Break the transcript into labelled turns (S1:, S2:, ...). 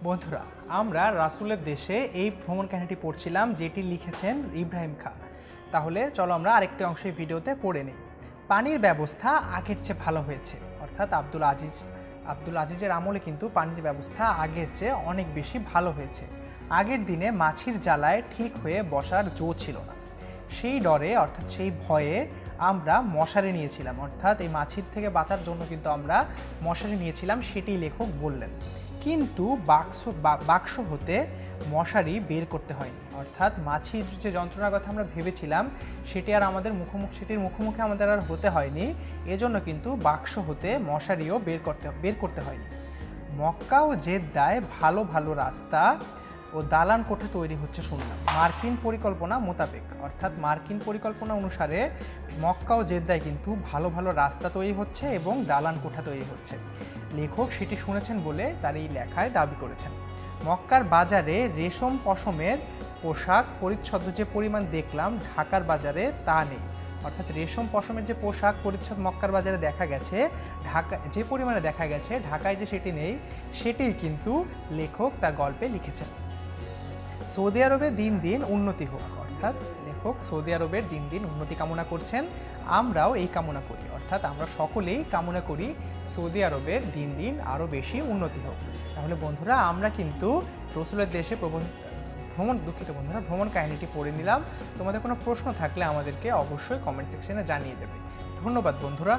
S1: বন্ধুরা, আমরা রাসূলের দেশে এই ভ্রমণ কাহিনীটি পড়ছিলাম, যেটি লিখেছেন ইব্রাহিম খাঁ। তাহলে চলো আমরা আরেকটি অংশ এই ভিডিওতে পড়ে নিই। পানির ব্যবস্থা আগের চেয়ে ভালো হয়েছে, অর্থাৎ আব্দুল আজিজের আমলে কিন্তু পানির ব্যবস্থা আগের চেয়ে অনেক বেশি ভালো হয়েছে। আগের দিনে মাছির জ্বালায় ঠিক হয়ে বসার জো ছিল না। সেই ডরে, অর্থাৎ সেই ভয়ে আমরা মশারি নিয়েছিলাম, অর্থাৎ এই মাছির থেকে বাঁচার জন্য কিন্তু আমরা মশারি নিয়েছিলাম, সেটি লেখক বললেন। কিন্তু বাক্স হতে মশারি বের করতে হয়নি, অর্থাৎ মাছির যে যন্ত্রণার কথা আমরা ভেবেছিলাম সেটি আর আমাদের সেটির মুখোমুখি আমাদের আর হতে হয়নি। এজন্য কিন্তু বাক্স হতে মশারিও বের করতে হয়নি। মক্কা ও জেদ্দায় ভালো ভালো রাস্তা ও দালান কোঠা তৈরি হচ্ছে শুনলাম, মার্কিন পরিকল্পনা মোতাবেক, অর্থাৎ মার্কিন পরিকল্পনা অনুসারে মক্কা ও জেদ্দায় কিন্তু ভালো ভালো রাস্তা তৈরি হচ্ছে এবং দালান কোঠা তৈরি হচ্ছে। লেখক সেটি শুনেছেন বলে তার এই লেখায় দাবি করেছেন। মক্কার বাজারে রেশম পশমের পোশাক পরিচ্ছদ যে পরিমাণ দেখলাম ঢাকার বাজারে তা নেই, অর্থাৎ রেশম পশমের যে পোশাক পরিচ্ছদ মক্কার বাজারে দেখা গেছে, যে পরিমাণে দেখা গেছে ঢাকায় যে সেটি নেই, সেটি কিন্তু লেখক তার গল্পে লিখেছেন। সৌদি আরবে দিন দিন উন্নতি হোক, অর্থাৎ লেখক সৌদি আরবের দিন দিন উন্নতি কামনা করছেন। আমরাও এই কামনা করি, অর্থাৎ আমরা সকলেই কামনা করি সৌদি আরবের দিন দিন আরও বেশি উন্নতি হোক। তাহলে বন্ধুরা, আমরা কিন্তু রসুলের দেশে ভ্রমণ কাহিনীটি পড়ে নিলাম। তোমাদের কোনো প্রশ্ন থাকলে আমাদেরকে অবশ্যই কমেন্ট সেকশনে জানিয়ে দেবে। ধন্যবাদ বন্ধুরা।